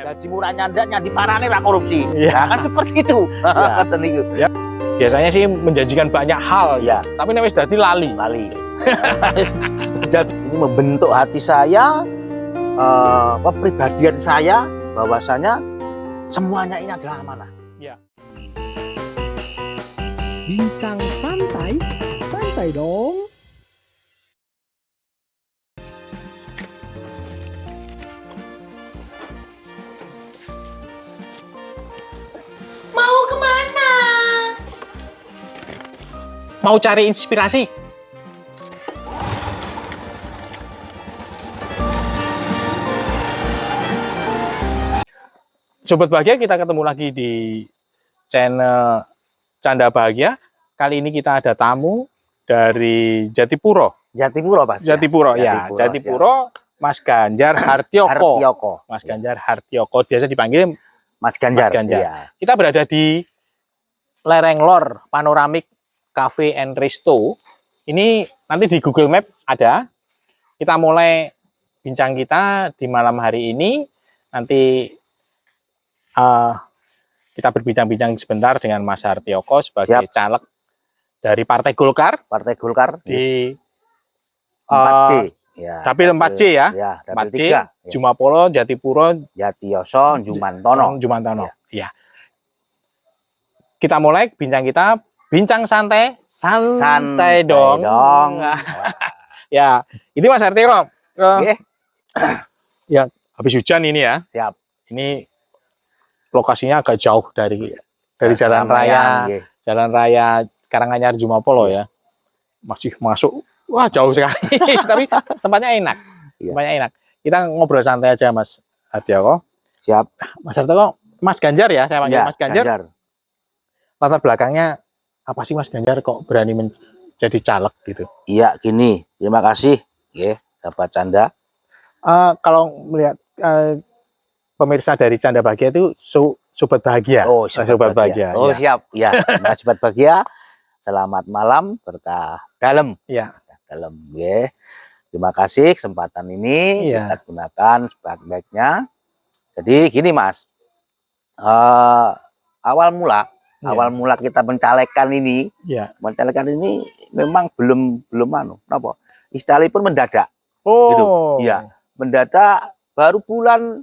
gaji murah nyandak nyanti parane ra korupsi. Iya. Nah, kan seperti itu. Iya. Ngoten niku. Ya. Biasanya sih menjanjikan banyak hal, Ya. tapi nek wis dadi lali. Jadi ini membentuk hati saya, kepribadian saya, bahwasanya semuanya ini adalah amanah. Bincang santai, santai dong. Mau kemana? Mau cari inspirasi. Sobat Bahagia, kita ketemu lagi di channel Canda Bahagia. Kali ini kita ada tamu dari Jatipuro. Jatipuro, Mas. Jatipuro, ya. Jatipuro, Mas Ganjar Hartyoko. Mas Ganjar Hartyoko, biasa dipanggil Mas Ganjar. Iya. Kita berada di lereng lor Panoramic Cafe and Resto. Ini nanti di Google Map ada. Kita mulai bincang kita di malam hari ini. Nanti kita berbincang-bincang sebentar dengan Mas Hartyoko sebagai caleg dari Partai Golkar. Partai Golkar Di 4C. Ya, Dapil 4C ya. Ya, Dapil 4C, 3. Ya. Jumapolo, Jatipuro, Jatiyoso, Jumantono. Jumantono. Ya. Kita mulai bincang kita, bincang santai, santai dong. Ya, ini Mas Hartyoko. Ya, habis hujan ini ya. Siap. Ini lokasinya agak jauh dari jalan raya, jalan raya Karanganyar Jumapolo ya. Masih masuk, wah jauh sekali. Tapi tempatnya enak. Tempatnya enak. Kita ngobrol santai aja Mas Hartyoko. Siap. Mas Hartyoko, Mas Ganjar ya, saya panggil Mas Ganjar. Latar belakangnya apa sih Mas Ganjar kok berani menjadi caleg gitu? Iya, gini. Terima kasih, sahabat Canda. Kalau melihat pemirsa dari Canda Bahagia itu sobat bahagia. Oh, sobat bahagia. Oh, ya. Siap. Ya, Mas sobat bahagia. Selamat malam, berkah dalam. Ya. Dalam, ya. Terima kasih kesempatan ini kita gunakan sebaik-baiknya. Jadi gini, Mas. Awal mula kita mencalekan ini, memang belum apa? Istilahnya pun mendadak. Oh. Gitu. Iya, mendadak baru bulan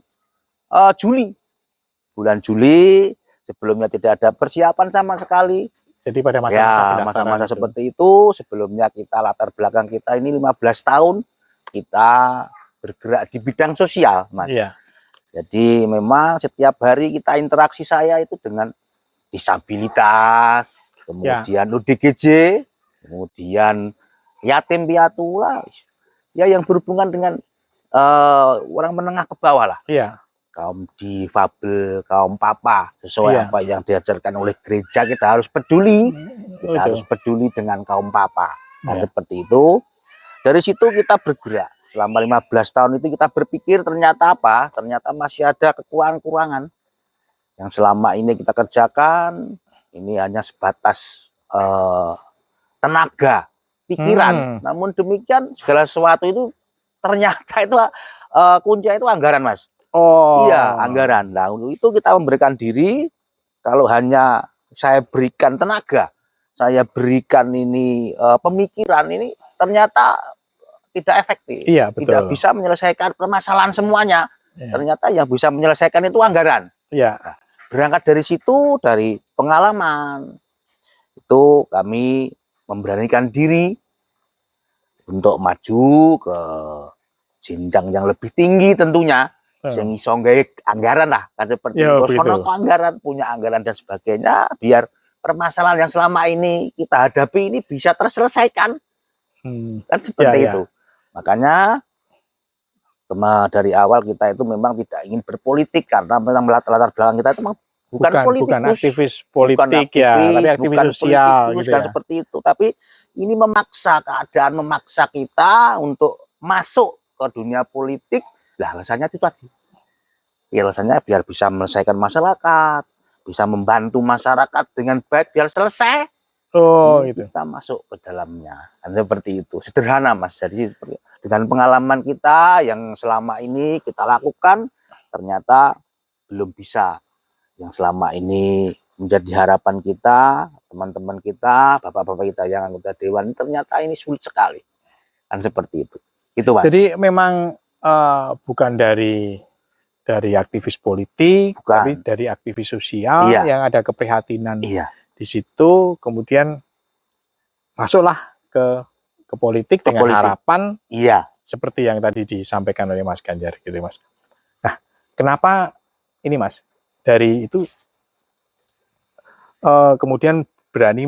Juli. Bulan Juli, sebelumnya tidak ada persiapan sama sekali. Jadi pada masa-masa seperti itu, sebelumnya kita latar belakang kita ini 15 tahun kita bergerak di bidang sosial, Mas. Iya. Jadi memang setiap hari kita interaksi saya itu dengan disabilitas, kemudian ODGJ, kemudian yatim piatu lah, ya yang berhubungan dengan orang menengah ke bawah lah. Iya. Kaum difabel, kaum papa, sesuai apa yang diajarkan oleh gereja, kita harus peduli. Kita harus peduli dengan kaum papa. Nah, seperti itu. Dari situ kita bergerak. Selama 15 tahun itu kita berpikir ternyata apa? Ternyata masih ada kekurangan yang selama ini kita kerjakan. Ini hanya sebatas tenaga, pikiran. Namun demikian segala sesuatu itu ternyata itu kuncinya itu anggaran, Mas. Oh. Iya, anggaran. Nah, untuk itu kita memberikan diri. Kalau hanya saya berikan tenaga, saya berikan ini pemikiran, ini ternyata tidak efektif. Iya, betul. Tidak bisa menyelesaikan permasalahan semuanya. Ternyata yang bisa menyelesaikan itu anggaran. Iya. Nah, berangkat dari situ, dari pengalaman itu kami memberanikan diri untuk maju ke jenjang yang lebih tinggi tentunya. Sing iso gawe anggaran lah, kan seperti itu. Sono anggaran, punya anggaran dan sebagainya, biar permasalahan yang selama ini kita hadapi ini bisa terselesaikan. Kan seperti itu. Makanya dari awal kita itu memang tidak ingin berpolitik, karena memang latar belakang kita itu memang bukan aktivis politik, tapi aktivis sosial gitu ya. Seperti itu. Tapi ini keadaan memaksa kita untuk masuk ke dunia politik. Lah, alasannya itu tadi. Ya, alasannya biar bisa menyelesaikan masyarakat, bisa membantu masyarakat dengan baik biar selesai. Oh, itu. Kita masuk ke dalamnya. Kan seperti itu. Sederhana, Mas. Jadi dengan pengalaman kita yang selama ini kita lakukan, ternyata belum bisa, yang selama ini menjadi harapan kita, teman-teman kita, bapak-bapak kita yang anggota dewan, ternyata ini sulit sekali. Kan seperti itu. Itu, Mas. Jadi memang bukan dari aktivis politik, Bukan. tapi dari aktivis sosial Iya. yang ada keprihatinan Iya, di situ, kemudian masuklah ke politik Ke dengan politik. harapan iya, seperti yang tadi disampaikan oleh Mas Ganjar gitu, Mas. Nah, kenapa ini, Mas? Dari itu kemudian berani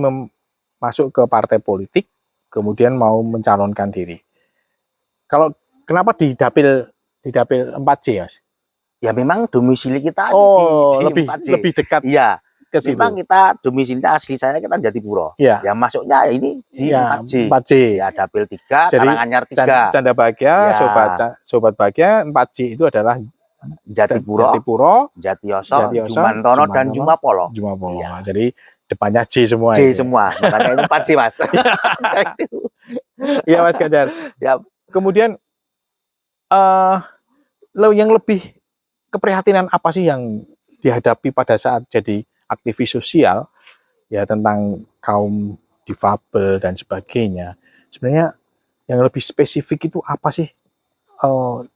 masuk ke partai politik, kemudian mau mencalonkan diri. Kalau kenapa di dapil 4C, Mas? ya memang domisili kita Oh, di lebih 4C. dekat Iya, ke situ. memang kita domisilinya asli saya kita Jatipuro. Ya. Ya masuknya ini di Ya, 4C. 4C. Ya, dapil 3, Jadi Karanganyar 3. Canda Bahagia, Ya. sobat bahagia 4C itu adalah Jatipuro, Jatioso, Jumantono, dan Jumapolo. Jumapolo. Iya. Jadi depannya J semua. J itu. semua, makanya itu 4C, Mas. Iya, Mas Ganjar. Ya, Kemudian yang lebih keprihatinan apa sih yang dihadapi pada saat jadi aktivis sosial ya tentang kaum difabel dan sebagainya. Sebenarnya yang lebih spesifik itu apa sih?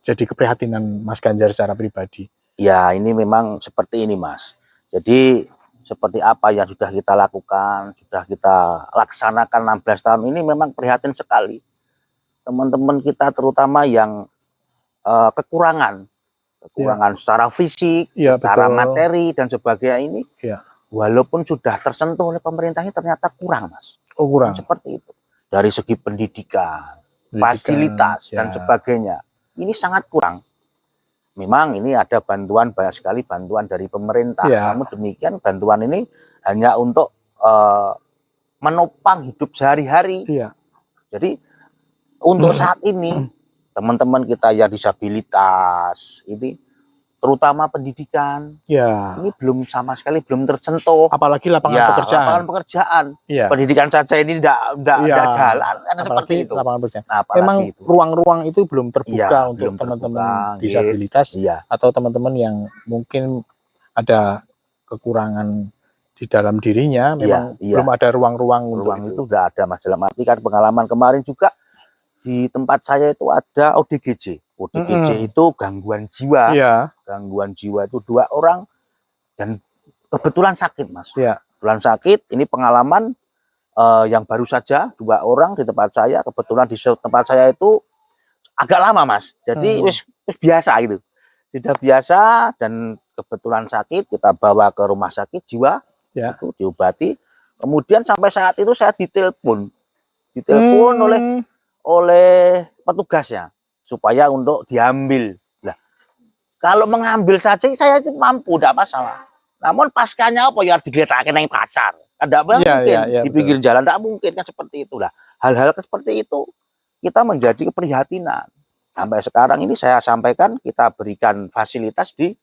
Jadi keprihatinan Mas Ganjar secara pribadi. ya ini memang seperti ini, Mas. Jadi seperti apa yang sudah kita lakukan, sudah kita laksanakan 16 tahun ini memang prihatin sekali. Teman-teman kita terutama yang kekurangan secara fisik, Ya, secara betul. materi dan sebagainya ini, Ya. walaupun sudah tersentuh oleh pemerintahnya ternyata kurang, Mas. Oh, kurang. Seperti itu. Dari segi pendidikan, fasilitas dan ya. sebagainya, ini sangat kurang. Memang ini ada bantuan, banyak sekali bantuan dari pemerintah. Ya. Namun demikian bantuan ini hanya untuk menopang hidup sehari-hari. Iya. Jadi untuk saat ini teman-teman kita yang disabilitas ini terutama pendidikan Ya. ini belum sama sekali belum tersentuh. Apalagi lapangan Ya, pekerjaan. lapangan pekerjaan. Iya. Pendidikan saja ini tidak Iya. jalan karena seperti Apalagi itu. lapangan pekerjaan. Nah, apalagi Memang itu. ruang-ruang itu belum terbuka Iya, untuk belum teman-teman terbuka, disabilitas Iya. atau teman-teman yang mungkin ada kekurangan di dalam dirinya. Memang iya. belum ada ruang-ruang untuk Ruang itu udah ada, Mas. Dalam arti kan pengalaman kemarin juga di tempat saya itu ada ODGJ. ODGJ itu gangguan jiwa. Iya. Gangguan jiwa itu 2 orang dan kebetulan sakit, Mas. Iya. Kebetulan sakit. Ini pengalaman yang baru saja 2 orang di tempat saya. Kebetulan di tempat saya itu agak lama, Mas. Jadi wis biasa gitu. Sudah biasa dan kebetulan sakit kita bawa ke rumah sakit jiwa. Ya. Itu diobati. Kemudian sampai saat itu saya ditelepon oleh petugasnya supaya untuk diambil. Nah, kalau mengambil saja saya itu mampu, tidak masalah. Namun paskanya apa ya digeletakkan yang pasar. Tidak mungkin di pinggir jalan, tidak mungkin kan seperti itu lah. Hal-hal seperti itu kita menjadi keprihatinan. Sampai sekarang ini saya sampaikan kita berikan fasilitas di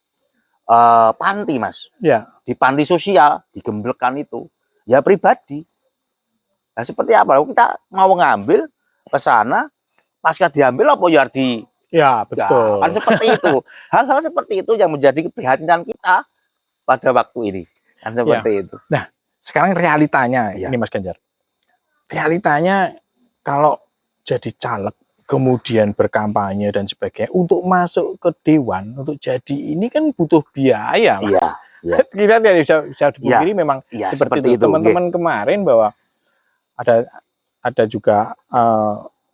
panti, Mas. Ya. Di panti sosial digembelkan itu. Ya pribadi. Nah, seperti apa? Kita mau ngambil ke sana, pasca diambil apa ya di Ya, betul. kan seperti itu. Hal-hal seperti itu yang menjadi keprihatinan kita pada waktu ini. Kan seperti itu. Nah, sekarang realitanya Iya. ini Mas Ganjar. Realitanya kalau jadi caleg kemudian berkampanye dan sebagainya untuk masuk ke dewan, untuk jadi ini kan butuh biaya, Mas. Iya. Iya. Kita tidak bisa dipungkiri memang Iya, seperti itu. Teman-teman kemarin bahwa ada juga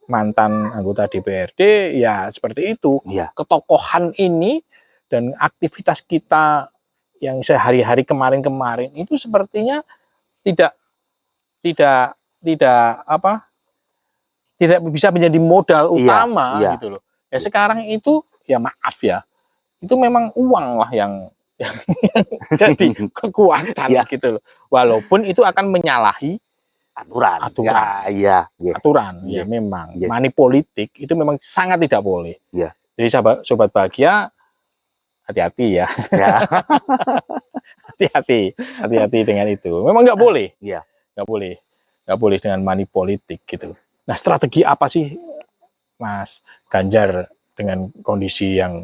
mantan anggota DPRD ya seperti itu. Iya. Ketokohan ini dan aktivitas kita yang sehari-hari kemarin-kemarin itu sepertinya tidak bisa menjadi modal utama iya. gitu loh. Ya sekarang itu ya maaf ya. Itu memang uang lah yang jadi kekuatan Iya. gitu loh. Walaupun itu akan menyalahi Aturan. Aturan. Iya. Iya. aturan Iya. ya memang Iya. money politik itu memang sangat tidak boleh. Iya. Jadi sobat bahagia hati-hati ya. Ya. hati-hati dengan itu. Memang nggak boleh. Iya. Nggak boleh dengan money politik gitu. Nah, strategi apa sih Mas Ganjar dengan kondisi yang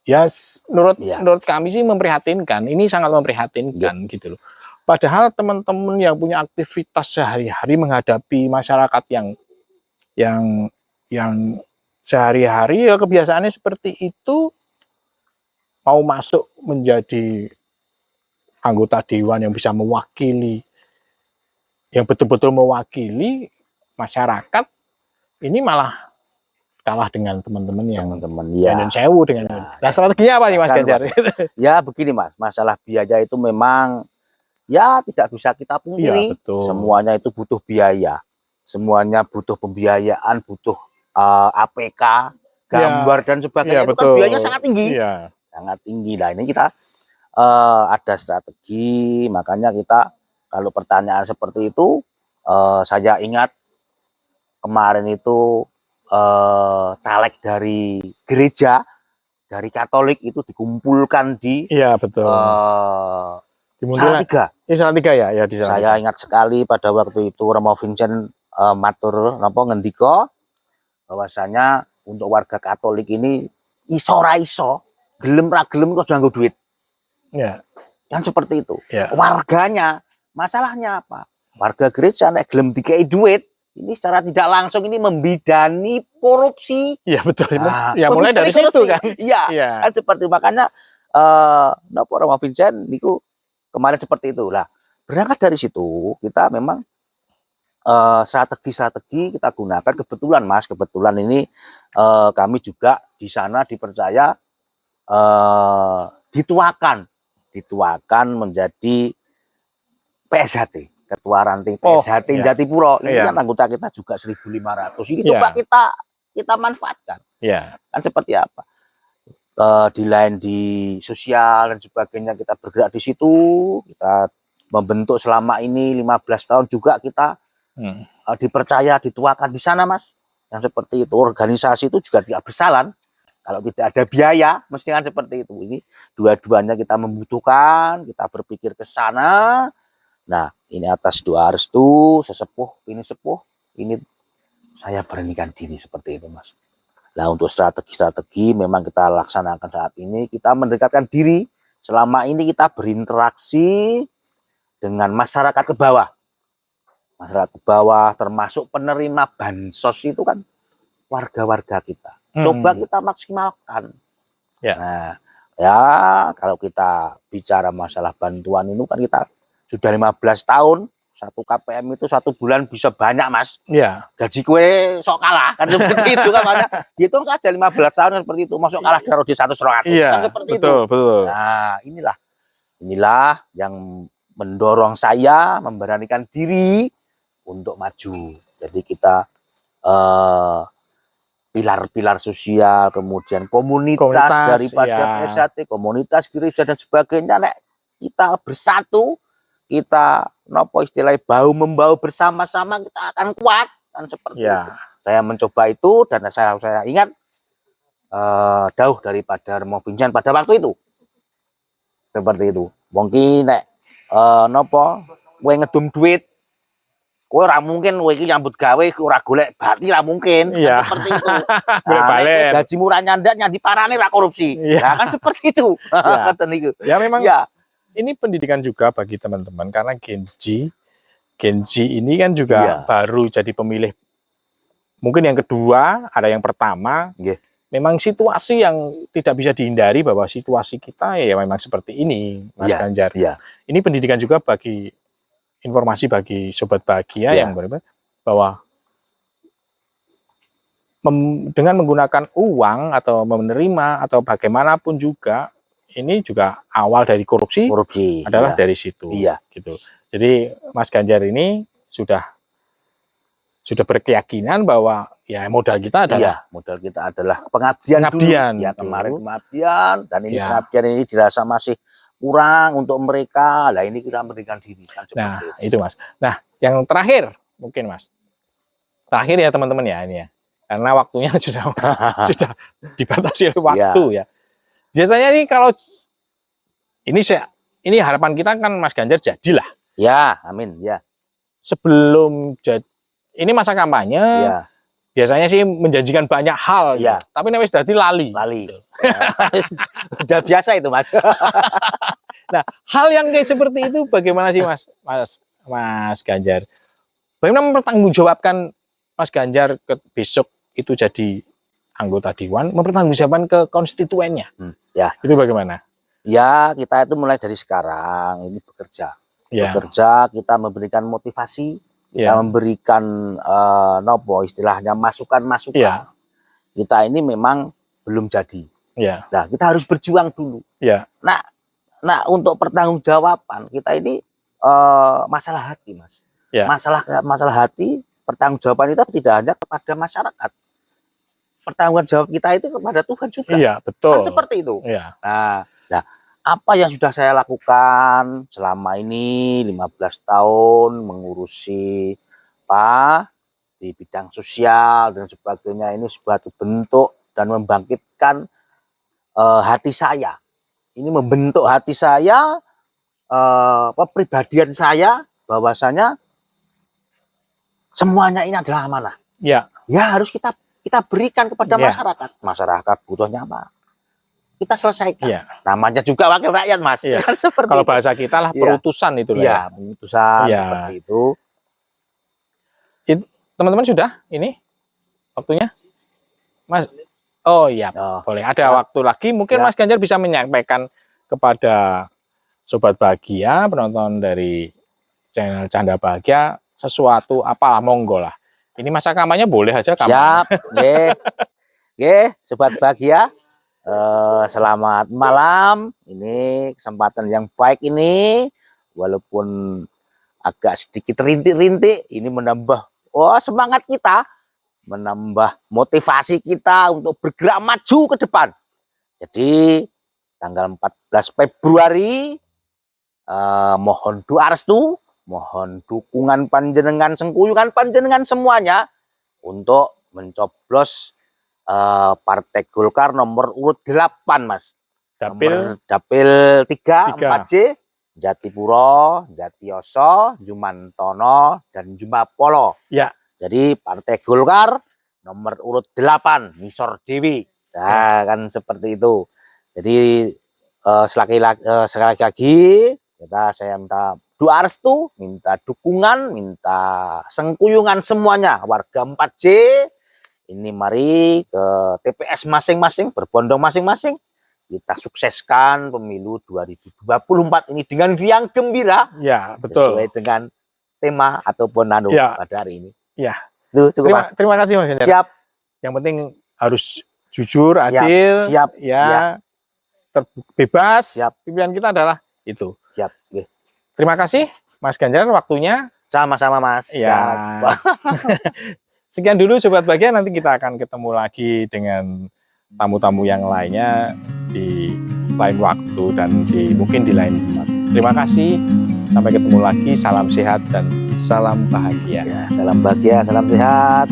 Ya, Ya. menurut kami sih memprihatinkan. Ini sangat memprihatinkan gitu loh. Padahal teman-teman yang punya aktivitas sehari-hari menghadapi masyarakat yang yang sehari-hari ya kebiasaannya seperti itu, mau masuk menjadi anggota dewan yang bisa mewakili, yang betul-betul mewakili masyarakat, ini malah kalah dengan teman-teman yang teman-teman Nyun ya. Sewu dengan nah, strateginya apa nih Mas Kan, Ganjar? Ya begini Mas, masalah biaya itu memang ya tidak bisa kita Iya pungkiri. betul. Semuanya itu butuh biaya. Semuanya butuh pembiayaan, butuh APK, gambar dan sebagainya. Iya Itu kan betul. biayanya sangat tinggi. Iya. Sangat tinggi. Nah ini kita ada strategi, makanya kita kalau pertanyaan seperti itu, saya ingat kemarin itu caleg dari gereja, dari Katolik itu dikumpulkan di Iya betul. Di Muntilan. Salatiga. Ini Salatiga ya, ya di Salatiga. Saya ingat sekali pada waktu itu Romo Vincent matur napa ngendika bahwasanya untuk warga Katolik ini iso ra iso, gelem ra gelem kok nganggo duit. Ya. Kan seperti itu. Ya. Warganya, masalahnya apa? Warga gereja nek gelem dikei duit, ini secara tidak langsung ini membidani korupsi. Iya betul. Nah, Ya mulai dari membidani situ korupsi. kan. Iya, Iya. kan seperti makanya napa Romo Vincent niku kemarin seperti itu. Lah, berangkat dari situ kita memang strategi-strategi kita gunakan. Kebetulan Mas, kebetulan ini kami juga di sana dipercaya dituakan menjadi PSHT, Ketua Ranting PSHT iya. Jatipuro. Ini Iya. kan anggota kita juga 1.500. Ini Iya. coba kita manfaatkan. Iya. Kan seperti apa? Di lain di sosial dan sebagainya kita bergerak di situ, kita membentuk selama ini 15 tahun juga kita dipercaya, dituakan di sana Mas. Yang seperti itu, organisasi itu juga tidak bersalah. Kalau tidak ada biaya, mesti kan seperti itu. Ini dua-duanya kita membutuhkan, kita berpikir ke sana. Nah, ini atas doa restu, sesepuh, ini saya beranikan diri seperti itu Mas. Nah, untuk strategi-strategi memang kita laksanakan saat ini, kita mendekatkan diri. Selama ini kita berinteraksi dengan masyarakat ke bawah. Masyarakat ke bawah termasuk penerima bansos itu kan warga-warga kita. Coba kita maksimalkan. Ya. Nah, ya kalau kita bicara masalah bantuan itu kan kita sudah 15 tahun, 1 KPM itu 1 bulan bisa banyak Mas. Iya. Gaji kue sok kalah kan seperti itu kan makanya hitung saja 15 tahun seperti itu masuk kalah karo di 100 Iya. kan seperti betul, itu. Betul. Nah, inilah yang mendorong saya memberanikan diri untuk maju. Jadi kita pilar-pilar sosial, kemudian komunitas daripada PSHT, komunitas gereja dan sebagainya. Nek kita bersatu, kita nopo istilahnya bahu membahu bersama-sama, kita akan kuat kan seperti itu. Saya mencoba itu dan saya ingat jauh daripada Romo Vincent pada waktu itu. Seperti itu. Mungkin nek nopo kowe ngedum duit, kowe ora mungkin kowe iki nyambut gawe ora golek bati ora mungkin. Iya. Kan seperti itu. Golek Nah, balen. gaji murah nyandak nyandi parane ra korupsi. Iya. Nah, kan seperti itu. Iya. Ngoten niku. Ya memang Ya. ini pendidikan juga bagi teman-teman karena Gen Z ini kan juga Iya. baru jadi pemilih. Mungkin yang kedua, ada yang pertama. Nggih. Memang situasi yang tidak bisa dihindari bahwa situasi kita ya memang seperti ini, Mas Iya, Ganjar. iya. Ini pendidikan juga bagi informasi bagi sobat bahagia Iya. yang benar bahwa dengan menggunakan uang atau menerima atau bagaimanapun juga ini juga awal dari korupsi adalah dari situ. Iya. Gitu. Jadi Mas Ganjar ini sudah berkeyakinan bahwa ya modal kita adalah modal kita adalah pengabdian dulu. Ya, kemarin pengabdian dan ini pengabdian ini dirasa masih kurang untuk mereka. Lah ini kita memberikan diri kan Nah, itu Mas. Nah, yang terakhir mungkin Mas. Terakhir ya teman-teman ya ini ya. Karena waktunya sudah dibatasi oleh waktu ya. Biasanya nih kalau ini harapan kita kan Mas Ganjar jadilah. Ya, amin ya. Sebelum ini masa kampanye. Ya. biasanya sih menjanjikan banyak hal, gitu. Iya. Tapi nek wis dadi lali. Lali. Udah biasa itu, Mas. Nah, hal yang kayak seperti itu bagaimana sih Mas Ganjar? Bagaimana mempertanggungjawabkan Mas Ganjar besok itu jadi anggota dewan, mempertanggungjawabkan ke konstituennya? Ya. Itu bagaimana? Ya, kita itu mulai dari sekarang ini bekerja. Ya. Bekerja, kita memberikan motivasi, kita memberikan nopo istilahnya masukan-masukan. Ya. Kita ini memang belum jadi. Ya. Nah, kita harus berjuang dulu. Ya. Nah, untuk pertanggungjawaban kita ini masalah hati, Mas. Ya. Masalah hati, pertanggungjawaban itu tidak hanya kepada masyarakat. Pertanggungjawab kita itu kepada Tuhan juga. Iya, betul. Kan seperti itu. Iya. Nah, apa yang sudah saya lakukan selama ini 15 tahun mengurusi di bidang sosial dan sebagainya, ini suatu bentuk dan membangkitkan hati saya. Ini membentuk hati saya, kepribadian saya, bahwasanya semuanya ini adalah amanah. Ya. Ya harus kita berikan kepada Ya. masyarakat. Masyarakat butuhnya apa? Kita selesaikan. Ya. Namanya juga wakil rakyat, Mas. Ya. Kan seperti Kalau itu. bahasa kita lah Iya. perutusan itu lah. Iya, pengutusan Iya. seperti itu. Teman-teman sudah ini waktunya? Mas. Oh iya, Oh, boleh. Ada waktu lagi. Mungkin Ya. Mas Ganjar bisa menyampaikan kepada Sobat Bahagia, penonton dari channel Canda Bahagia, sesuatu apalah, monggo lah. Ini masa kampanye boleh aja kampanye. siap. Nggih, Sobat Bahagia. Selamat malam. Ini kesempatan yang baik ini, walaupun agak sedikit rintik-rintik, ini menambah semangat kita, menambah motivasi kita untuk bergerak maju ke depan. Jadi tanggal 14 Februari mohon doa restu, mohon dukungan panjenengan, sengkuyungan panjenengan semuanya untuk mencoblos Partai Golkar nomor urut 8, Mas. Dapil 3, 4J, Jatipuro, Jatioso, Jumantono, dan Jumapolo. Ya. Jadi Partai Golkar nomor urut 8, Nisor Dewi. Nah, kan seperti itu. Jadi sekali lagi saya minta doa restu, minta dukungan, minta sengkuyungan semuanya warga 4J. Ini mari ke TPS masing-masing, berbondong masing-masing. Kita sukseskan pemilu 2024 ini dengan riang gembira. Ya, betul. Sesuai dengan tema ataupun Ya. pada hari ini. Ya. Itu cukup, Mas. Terima kasih Mas Ganjar. Siap. Yang penting harus jujur, adil, siap. ya, bebas. Siap. Pilihan kita adalah itu. Siap. Oke. Terima kasih Mas Ganjar waktunya. Sama-sama, Mas. Ya. Siap. Sekian dulu Sobat Bahagia, nanti kita akan ketemu lagi dengan tamu-tamu yang lainnya di lain waktu dan mungkin di lain tempat. Terima kasih, sampai ketemu lagi, salam sehat dan salam bahagia. Ya, salam bahagia, salam sehat.